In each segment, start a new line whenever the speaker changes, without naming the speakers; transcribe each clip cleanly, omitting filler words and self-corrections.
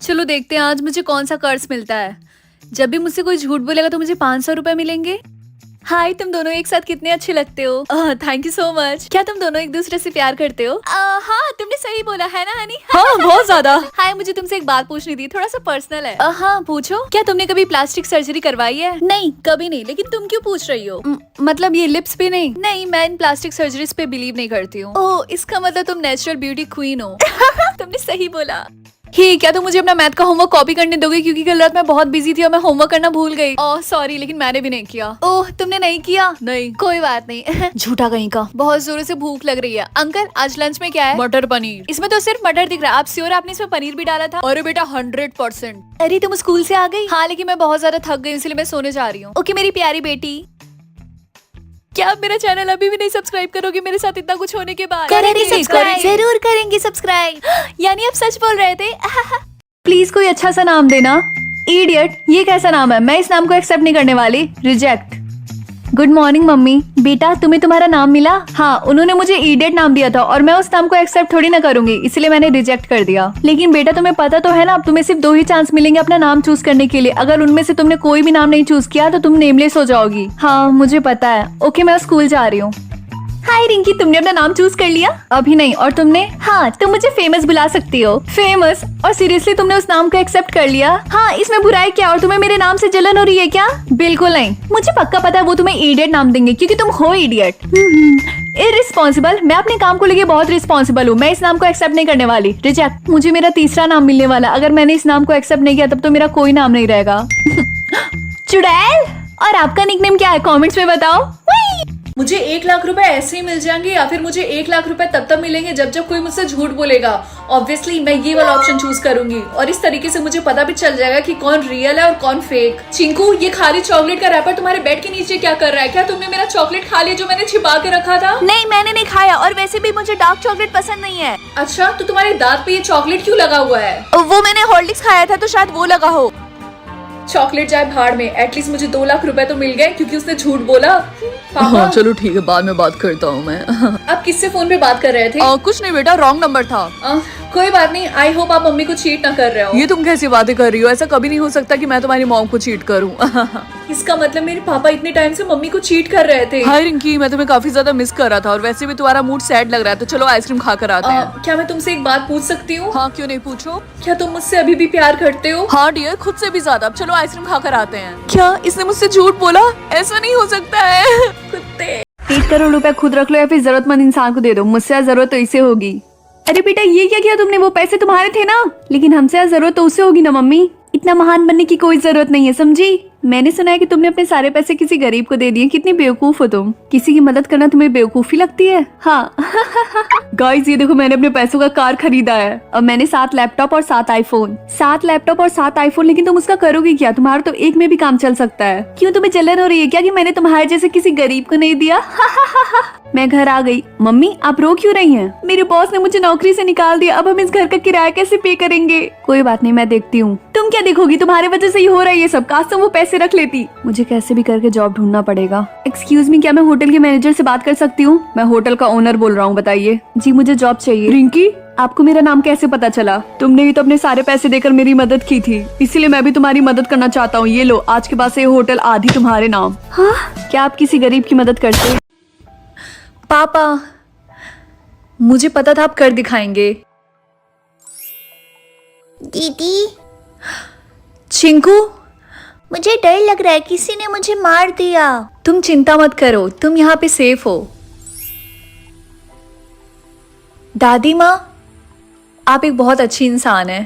चलो देखते हैं आज मुझे कौन सा कर्ज मिलता है। जब भी मुझसे कोई झूठ बोलेगा तो मुझे 500 रुपए मिलेंगे। हाय, तुम दोनों एक साथ कितने अच्छे लगते हो। Thank you so much. क्या तुम दोनों एक दूसरे से प्यार करते हो? हाँ, तुमने सही बोला है ना हनी। हाँ, बहुत ज्यादा। हाय, मुझे तुमसे एक बात पूछनी थी, थोड़ा सा पर्सनल है। हाँ पूछो। क्या तुमने कभी प्लास्टिक सर्जरी करवाई है? नहीं, कभी नहीं। लेकिन तुम क्यों पूछ रही हो? मतलब ये लिप्स पे नहीं? नहीं, मैं इन प्लास्टिक सर्जरीज पे बिलीव नहीं करती हूँ। ओह, इसका मतलब तुम नेचुरल ब्यूटी क्वीन हो। तुमने सही बोला। ही, क्या तुम मुझे अपना मैथ का होमवर्क कॉपी करने दोगे? क्योंकि कल रात मैं बहुत बिजी थी और मैं होमवर्क करना भूल गई। ओह सॉरी, लेकिन मैंने भी नहीं किया। ओह, तुमने नहीं किया? नहीं। कोई बात नहीं। झूठा कहीं का। बहुत जोरों से भूख लग रही है। अंकल, आज लंच में क्या है? मटर पनीर। इसमें तो सिर्फ मटर दिख रहा है। आप श्योर आपने इसमें पनीर भी डाला था? अरे बेटा 100%। अरे तुम स्कूल से आ गई? हाँ, लेकिन मैं बहुत ज्यादा थक गई, इसलिए मैं सोने जा रही हूँ। ओके मेरी प्यारी बेटी। क्या आप मेरा चैनल अभी भी नहीं सब्सक्राइब करोगे मेरे साथ इतना कुछ होने के बाद? करेंगे सब्सक्राइब, जरूर करेंगे सब्सक्राइब। यानी आप सच बोल रहे थे। प्लीज कोई अच्छा सा नाम देना। इडियट, ये कैसा नाम है? मैं इस नाम को एक्सेप्ट नहीं करने वाली। रिजेक्ट। Good morning mummy. बेटा, तुम्हें तुम्हारा नाम मिला? हाँ, उन्होंने मुझे इडियट नाम दिया था और मैं उस नाम को एक्सेप्ट थोड़ी ना करूंगी, इसलिए मैंने रिजेक्ट कर दिया। लेकिन बेटा, तुम्हें पता तो है ना, अब तुम्हें सिर्फ 2 ही चांस मिलेंगे अपना नाम चूज करने के लिए। अगर उनमें से तुमने कोई भी नाम नहीं चूज किया तो तुम नेमलेस हो जाओगी। हाँ मुझे पता है। ओके, मैं स्कूल जा रही हूँ। हाय रिंकी, तुमने अपना नाम चूज कर लिया? अभी नहीं। और तुमने? हाँ, तुम मुझे फेमस बुला सकती हो। फेमस? और सीरियसली तुमने उस नाम को एक्सेप्ट कर लिया? हाँ, इसमें बुराई क्या? और तुम्हें मेरे नाम से जलन हो रही है क्या? बिल्कुल नहीं। मुझे पक्का पता है वो तुम्हें इडियट नाम देंगे क्योंकि तुम हो इडियट। इररिस्पॉन्सिबल। मैं अपने काम को लेके बहुत रिस्पॉन्सिबल हूँ। मैं इस नाम को एक्सेप्ट नहीं करने वाली। रिजेक्ट। मुझे मेरा तीसरा नाम मिलने वाला। अगर मैंने इस नाम को एक्सेप्ट नहीं किया तब तो मेरा कोई नाम नहीं रहेगा। चुड़ैल। और आपका निकनेम क्या है? कमेंट्स में बताओ। मुझे 1 लाख रुपए ऐसे ही मिल जाएंगे या फिर मुझे 1 लाख रुपए तब तक मिलेंगे जब जब कोई मुझसे झूठ बोलेगा। ऑब्वियसली मैं ये वाला ऑप्शन चूज करूंगी और इस तरीके से मुझे पता भी चल जाएगा कि कौन रियल है और कौन फेक। चिंकू, ये खाली चॉकलेट का रैपर तुम्हारे बेड के नीचे क्या कर रहा है? क्या तुमने मेरा चॉकलेट खा लिया जो मैंने छिपा के रखा था? नहीं, मैंने नहीं खाया और वैसे भी मुझे डार्क चॉकलेट पसंद नहीं है। अच्छा, तो तुम्हारे दांत पे ये चॉकलेट क्यों लगा हुआ है? वो मैंने हॉर्लिक्स खाया था तो शायद वो लगा हो। चॉकलेट जाए भाड़ में, एटलीस्ट मुझे 2 लाख रुपए तो मिल गए क्योंकि उसने झूठ बोला।
हाँ चलो ठीक है, बाद में बात करता हूँ मैं।
आप किससे फोन पे बात कर रहे थे?
कुछ नहीं बेटा, रॉन्ग नंबर था।
कोई बात नहीं। आई होप आप मम्मी को चीट ना कर रहे हो।
ये तुम कैसी बातें कर रही हो? ऐसा कभी नहीं हो सकता कि मैं तुम्हारी मॉम को चीट करूँ।
इसका मतलब मेरे पापा इतने टाइम से मम्मी को चीट कर रहे थे।
हाय रिंकी, मैं तुम्हें काफी ज्यादा मिस कर रहा था और वैसे भी तुम्हारा मूड सैड लग रहा है, तो चलो आइसक्रीम खा कर आते हैं।
क्या मैं तुमसे एक बात पूछ सकती हूँ?
हाँ क्यों नहीं, पूछो।
क्या तुम मुझसे अभी भी प्यार करते हो?
हाँ डियर, खुद से भी ज्यादा। अब चलो आइसक्रीम खा कर आते हैं। क्या इसने मुझसे झूठ बोला? ऐसा नहीं हो सकता है।
कुत्ते।
1 करोड़ रुपए खुद रख लो या फिर जरूरतमंद इंसान को दे दो। मुझसे जरूरत तो इसे होगी। अरे बेटा, ये क्या किया तुमने? वो पैसे तुम्हारे थे ना। लेकिन हमसे जरूरत तो उसे होगी ना मम्मी। इतना महान बनने की कोई जरूरत नहीं है, समझी? मैंने सुना है कि तुमने अपने सारे पैसे किसी गरीब को दे दिए। कितनी बेवकूफ हो तुम। किसी की मदद करना तुम्हें बेवकूफी लगती है? हाँ। गाइस, ये देखो, मैंने अपने पैसों का कार खरीदा है। अब मैंने 7 लैपटॉप और 7 आईफोन। 7 लैपटॉप और 7 आईफोन। लेकिन तुम उसका करोगे क्या? तुम्हारा तो एक में भी काम चल सकता है। क्यों, तुम्हें जलन हो रही है क्या कि मैंने तुम्हारे जैसे किसी गरीब को नहीं दिया? मैं घर आ गई। मम्मी, आप रो क्यों रही हैं? मेरे बॉस ने मुझे नौकरी से निकाल दिया। अब हम इस घर का किराया कैसे पे करेंगे? कोई बात नहीं, मैं देखती हूँ। तुम क्या देखोगी? तुम्हारे वजह से ही हो रहा है ये सब। काश तुम वो पैसे रख लेती। मुझे कैसे भी करके जॉब ढूंढना पड़ेगा। एक्सक्यूज मी, क्या मैं होटल के मैनेजर से बात कर सकती हूँ? मैं होटल का ओनर बोल रहा हूँ, बताइए। जी, मुझे जॉब चाहिए। रिंकी, आपको मेरा नाम कैसे पता चला? तुमने ही तो अपने सारे पैसे देकर मेरी मदद की थी, इसीलिए मैं भी तुम्हारी मदद करना चाहता हूँ। ये लो, आज के बाद से ये होटल आधी तुम्हारे नाम। हाँ, क्या आप किसी गरीब की मदद करते?
पापा, मुझे पता था आप कर दिखाएंगे।
दीदी,
चिंकू,
मुझे डर लग रहा है, किसी ने मुझे मार दिया।
तुम चिंता मत करो, तुम यहाँ पे सेफ हो। दादी माँ, आप एक बहुत अच्छी इंसान है।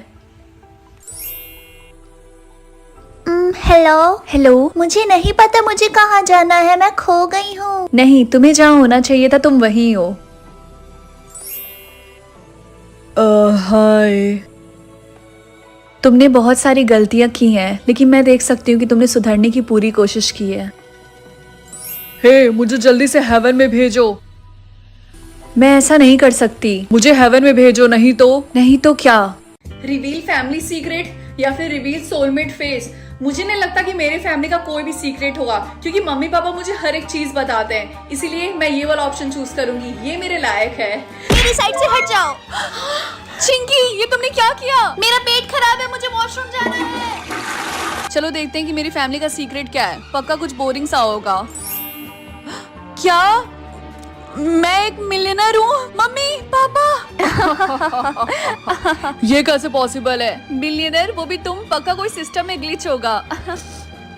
हेलो।
हेलो।
मुझे नहीं पता मुझे कहाँ जाना है, मैं खो गई हूँ।
नहीं, तुम्हें जहाँ होना चाहिए था तुम वहीं हो।
हाय।
तुमने बहुत सारी गलतियां की हैं, लेकिन मैं देख सकती हूँ कि तुमने सुधरने की पूरी कोशिश की है।
हे, मुझे जल्दी से हेवन में भेजो।
मैं ऐसा नहीं कर सकती।
मुझे हेवन में भेजो, नहीं तो
क्या?
रिवील फैमिली सीक्रेट या फिर रिवील सोलमेट फेस। मुझे नहीं लगता कि मेरे फैमिली का कोई भी सीक्रेट होगा क्योंकि मम्मी पापा मुझे हर एक चीज बताते हैं, इसीलिए मैं ये वाला ऑप्शन चूज करूंगी। ये मेरे लायक है।
मेरी साइड से हट जाओ।
चिंकी, ये तुमने क्या किया?
मेरा पेट खराब है, मुझे
चलो देखते हैं कि मेरी फैमिली का सीक्रेट क्या है। पक्का कुछ बोरिंग सा होगा। क्या मैं एक मिलियनर हूँ? मम्मी पापा ये कैसे पॉसिबल है? मिलियनर, वो भी तुम? पक्का कोई सिस्टम में ग्लिच होगा।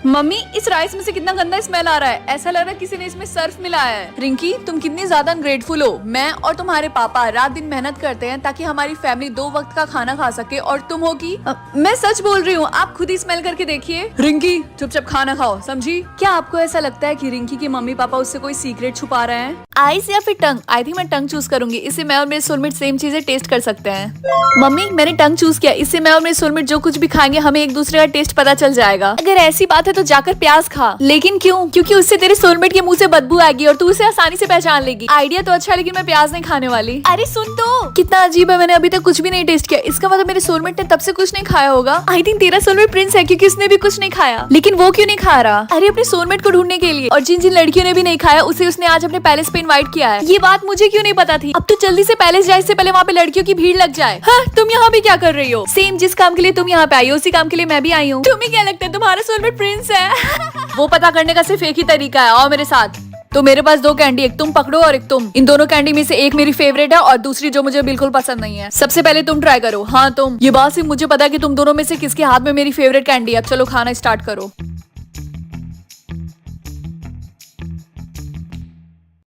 मम्मी इस राइस में से कितना गंदा स्मेल आ रहा है। ऐसा लग रहा है किसी ने इसमें सर्फ मिलाया है। रिंकी तुम कितनी ज्यादा अनग्रेटफुल हो। मैं और तुम्हारे पापा रात दिन मेहनत करते हैं ताकि हमारी फैमिली 2 वक्त का खाना खा सके, और तुम हो कि मैं सच बोल रही हूँ, आप खुद ही स्मेल करके देखिए। रिंकी चुपचाप खाना खाओ, समझी? क्या आपको ऐसा लगता है कि रिंकी के मम्मी पापा उससे कोई सीक्रेट छुपा रहे हैं? आइस या फिर टंग? आई थिंक मैं टंग चूज करूंगी। इससे मैं और मेरे सोलमेट सेम चीजें टेस्ट कर सकते हैं। मम्मी मैंने टंग चूज किया। इससे मैं और मेरे सोलमेट जो कुछ भी खाएंगे हमें एक दूसरे का टेस्ट पता चल जाएगा। अगर ऐसी बात है तो जाकर प्याज खा। लेकिन क्यों? क्योंकि उससे तेरे सोलमेट के मुंह से बदबू आएगी और तू उसे आसानी से पहचान लेगी। आइडिया तो अच्छा, लेकिन मैं प्याज नहीं खाने वाली। अरे सुन तो, कितना अजीब है, मैंने अभी तक कुछ भी नहीं टेस्ट किया। इसका मतलब मेरे सोलमेट ने तब से कुछ नहीं खाया होगा। आई थिंक तेरा सोलमेट प्रिंस है क्योंकि उसने भी कुछ नहीं खाया। लेकिन वो क्यों नहीं खा रहा? अरे अपने सोलमेट को ढूंढने के लिए। और जिन जिन लड़कियों ने भी नहीं खाया उसे उसने आज अपने पैलेस पे इनवाइट किया है। ये बात मुझे क्यों नहीं पता थी? अब तो जल्दी से पैलेस जाए, इससे पहले वहाँ पे लड़कियों की भीड़ लग जाए। हाँ, तुम यहाँ भी क्या कर रही हो? सेम जिस काम के लिए तुम यहाँ पे आई हो उसी काम के लिए मैं भी आई हूँ। तुम्हें क्या लगता है तुम्हारा सोलमेट प्रिंस है? वो पता करने का सिर्फ एक ही तरीका है, आओ मेरे साथ। तो मेरे पास 2 कैंडी, एक तुम पकड़ो और एक तुम। इन दोनों कैंडी में से एक मेरी फेवरेट है और दूसरी जो मुझे बिल्कुल पसंद नहीं है। सबसे पहले तुम ट्राई करो। हाँ तुम। ये बात सिर्फ मुझे पता है कि तुम दोनों में से किसके हाथ में मेरी फेवरेट कैंडी है। अब चलो खाना स्टार्ट करो।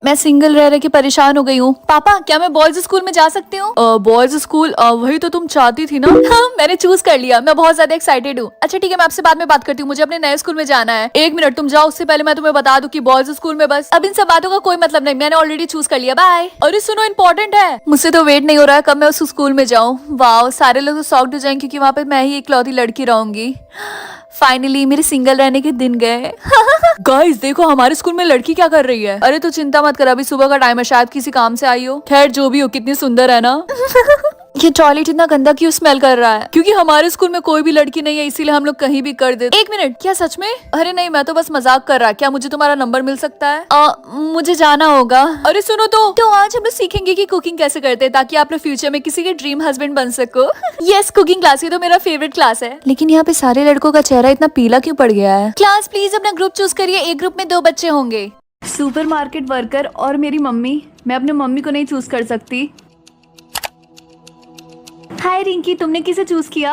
मैं सिंगल रह रह के परेशान हो गई हूँ। पापा क्या मैं बॉयज स्कूल में जा सकती हूँ? Boys school? वही तो तुम चाहती थी ना? हाँ मैंने चूज कर लिया। मैं बहुत ज्यादा एक्साइटेड हूँ। अच्छा ठीक है, मैं आपसे बाद में बात करती हूँ, मुझे अपने नए स्कूल में जाना है। 1 मिनट तुम जाओ, उससे पहले मैं तुम्हें बता दूं कि बॉयज स्कूल में बस अब इन सब बातों का कोई मतलब नहीं, मैंने ऑलरेडी चूज कर लिया। बाय। अरे सुनो, इम्पोर्टेंट है। मुझसे तो वेट नहीं हो रहा है कब मैं उस स्कूल में जाऊँ। वाह, सारे लोग तो शॉक्ड हो जाएंगे क्योंकि वहाँ पे मैं ही इकलौती लड़की रहूंगी। फाइनली मेरे सिंगल रहने के दिन गए। गाइस देखो हमारे स्कूल में लड़की क्या कर रही है। अरे तो चिंता मत कर, अभी सुबह का टाइम है, शायद किसी काम से आई हो। खैर जो भी हो, कितनी सुंदर है ना। ये टॉयलेट इतना गंदा क्यों स्मेल कर रहा है? क्योंकि हमारे स्कूल में कोई भी लड़की नहीं है, इसीलिए हम लोग कहीं भी कर देते। 1 मिनट, क्या सच में? अरे नहीं, मैं तो बस मजाक कर रहा। क्या मुझे तुम्हारा नंबर मिल सकता है? मुझे जाना होगा। अरे सुनो तो आज हम लोग सीखेंगे कि कुकिंग कैसे करते हैं ताकि आप लोग फ्यूचर में किसी के ड्रीम हस्बैंड बन सको। यस, कुकिंग क्लास, ये तो मेरा फेवरेट क्लास है। लेकिन यहाँ पे सारे लड़कों का चेहरा इतना पीला क्यों पड़ गया है? क्लास प्लीज अपना ग्रुप चूज करिए। एक ग्रुप में 2 बच्चे होंगे।
सुपरमार्केट वर्कर और मेरी मम्मी। मैं अपने मम्मी को नहीं चूज कर सकती। हाय रिंकी, तुमने किसे चूज किया?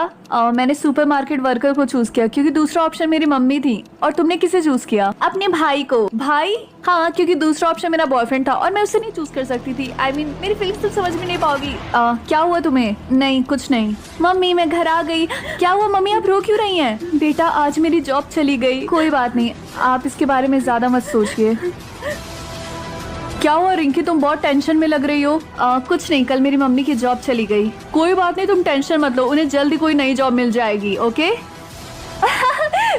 मैंने सुपरमार्केट वर्कर को चूज किया क्योंकि दूसरा ऑप्शन मेरी मम्मी थी। और तुमने किसे चूज किया? अपने भाई को। भाई? हाँ, क्योंकि दूसरा ऑप्शन मेरा बॉयफ्रेंड था और मैं उसे नहीं चूज कर सकती थी। I mean, मेरी फीलिंग्स तुम समझ में नहीं पाओगी। क्या हुआ तुम्हें? नहीं कुछ नहीं। मम्मी मैं घर आ गई। क्या हुआ मम्मी, आप रो क्यों रही हैं? बेटा आज मेरी जॉब चली गई। कोई बात नहीं, आप इसके बारे में ज्यादा मत सोचिए। क्या हुआ रिंकी, तुम बहुत टेंशन में लग रही हो? कुछ नहीं, कल मेरी मम्मी की जॉब चली गई। कोई बात नहीं, तुम टेंशन मत लो, उन्हें जल्दी कोई नई जॉब मिल जाएगी। ओके?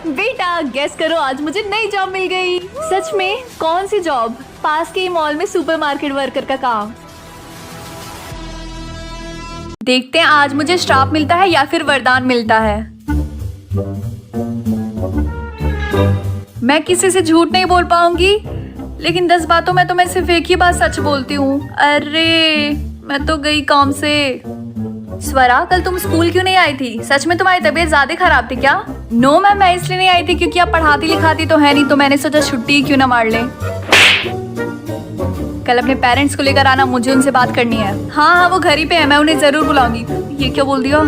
बेटा गेस करो, आज मुझे नई जॉब मिल गई। सच में? कौन सी जॉब? पास के मॉल में सुपरमार्केट वर्कर का काम।
देखते हैं आज मुझे श्राप मिलता है या फिर वरदान मिलता है। मैं किसी से झूठ नहीं बोल पाऊंगी, लेकिन 10 बातों में तो मैं सिर्फ एक ही बात सच बोलती हूँ। अरे मैं तो गई काम से। स्वरा कल तुम स्कूल क्यों नहीं आई थी? सच में तुम्हारी तबीयत ज्यादा खराब थी क्या? नो मैम, मैं इसलिए नहीं आई थी क्योंकि आप पढ़ाती लिखाती तो है नहीं, तो मैंने सोचा छुट्टी क्यों ना मार लें। कल अपने पेरेंट्स को लेकर आना, मुझे उनसे बात करनी है। हाँ वो घर ही पे है, मैं उन्हें जरूर बुलाऊंगी। ये क्या बोल दिया?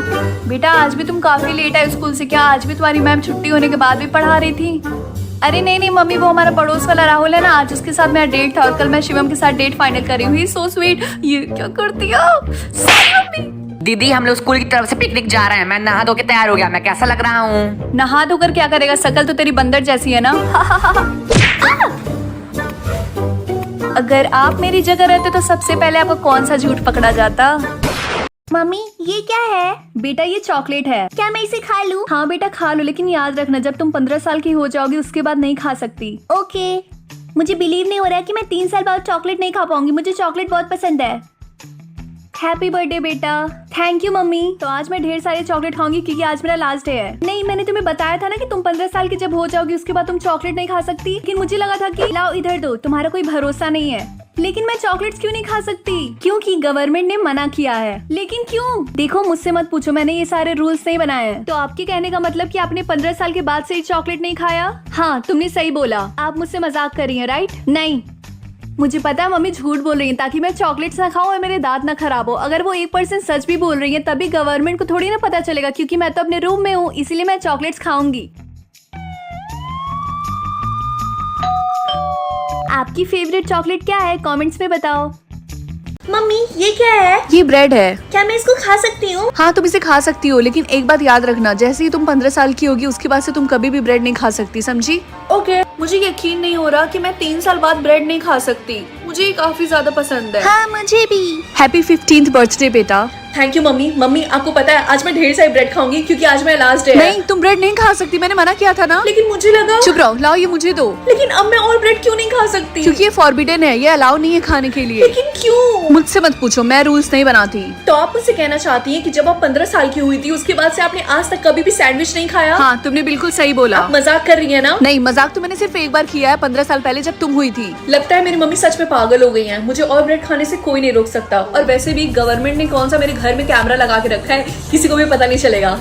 बेटा आज भी तुम काफी लेट आए स्कूल से। क्या आज भी तुम्हारी मैम छुट्टी होने के बाद भी पढ़ा रही थी? अरे नहीं मम्मी, वो हमारा पड़ोस वाला राहुल है ना, आज उसके साथ मेरा डेट था और कल मैं शिवम के साथ डेट फाइनल करी हुई। So sweet. ये क्या कर दिया?
दीदी हम लोग स्कूल की तरफ से पिकनिक जा रहे हैं। मैं नहा धो के तैयार हो गया। मैं कैसा लग रहा हूँ?
नहा धोकर क्या करेगा? शकल तो तेरी बंदर जैसी है ना। अगर आप मेरी जगह रहते तो सबसे पहले आपको कौन सा झूठ पकड़ा जाता?
मम्मी ये क्या है?
बेटा ये चॉकलेट है।
क्या मैं इसे खा लूं?
हाँ बेटा खा लो, लेकिन याद रखना जब तुम 15 साल की हो जाओगी उसके बाद नहीं खा सकती।
ओके। मुझे बिलीव नहीं हो रहा है कि मैं 3 साल बाद चॉकलेट नहीं खा पाऊंगी। मुझे चॉकलेट बहुत पसंद है।
हैप्पी बर्थडे बेटा। Thank you mummy. तो आज मैं ढेर सारे चॉकलेट खाऊंगी क्योंकि आज मेरा लास्ट डे है। नहीं मैंने तुम्हें बताया था ना कि तुम 15 साल की जब हो जाओगी उसके बाद तुम चॉकलेट नहीं खा सकती, लेकिन मुझे लगा था कि लाओ इधर दो, तुम्हारा कोई भरोसा नहीं है। लेकिन मैं चॉकलेट्स क्यों नहीं खा सकती? क्योंकि गवर्नमेंट ने मना किया है। लेकिन क्यों? देखो मुझसे मत पूछो, मैंने ये सारे रूल्स नहीं बनाए हैं। तो आपके कहने का मतलब कि आपने 15 साल के बाद से ही चॉकलेट नहीं खाया? हाँ, तुमने सही बोला। आप मुझसे मजाक कर रही हैं, राइट? नहीं, मुझे पता है मम्मी झूठ बोल रही हैं ताकि मैं चॉकलेट्स ना खाऊं और मेरे दांत ना खराब हो। अगर वो 1% सच भी बोल रही हैं तभी गवर्नमेंट को थोड़ी ना पता चलेगा, क्योंकि मैं तो अपने रूम में हूँ, इसीलिए मैं चॉकलेट्स खाऊंगी। आपकी फेवरेट चॉकलेट क्या है? कमेंट्स में बताओ।
मम्मी ये क्या है?
ये ब्रेड है।
क्या मैं इसको खा सकती हूँ?
हाँ, तुम इसे खा सकती हो, लेकिन एक बात याद रखना, जैसे ही तुम 15 साल की होगी उसके बाद से तुम कभी भी ब्रेड नहीं खा सकती, समझी?
ओके, मुझे यकीन नहीं हो रहा कि मैं 3 साल बाद ब्रेड नहीं खा सकती। मुझे ये काफी ज्यादा पसंद है।
हाँ मुझे भी।
हैप्पी 15th बर्थडे बेटा।
Thank you mummy. मम्मी आपको पता है आज मैं ढेर सारी ब्रेड खाऊंगी क्योंकि आज मेरा लास्ट डे है।
नहीं, तुम ब्रेड नहीं खा सकती, मैंने मना किया था ना।
लेकिन मुझे लगा।
चुप रहो, लाओ ये मुझे दो।
लेकिन अब मैं और ब्रेड क्यों नहीं खा सकती?
क्योंकि ये फॉरबिडन है, ये अलाउ नहीं है खाने के लिए।
लेकिन क्यों?
मुझसे मत पूछो, मैं रूल्स नहीं बनाती।
तो आप मुझसे कहना चाहती हैं कि जब आप 15 साल की हुई थी उसके बाद से आपने आज तक कभी भी सैंडविच नहीं खाया?
हाँ, तुमने बिल्कुल सही बोला।
आप मजाक कर रही है ना?
नहीं, मजाक तो मैंने सिर्फ एक बार किया है, 15 साल पहले जब तुम हुई थी।
लगता है मेरी मम्मी सच में पागल हो गई हैं। मुझे और ब्रेड खाने से कोई नहीं रोक सकता। और वैसे भी गवर्नमेंट ने कौन सा मेरे घर में कैमरा लगा के रखा है, किसी को भी पता नहीं चलेगा।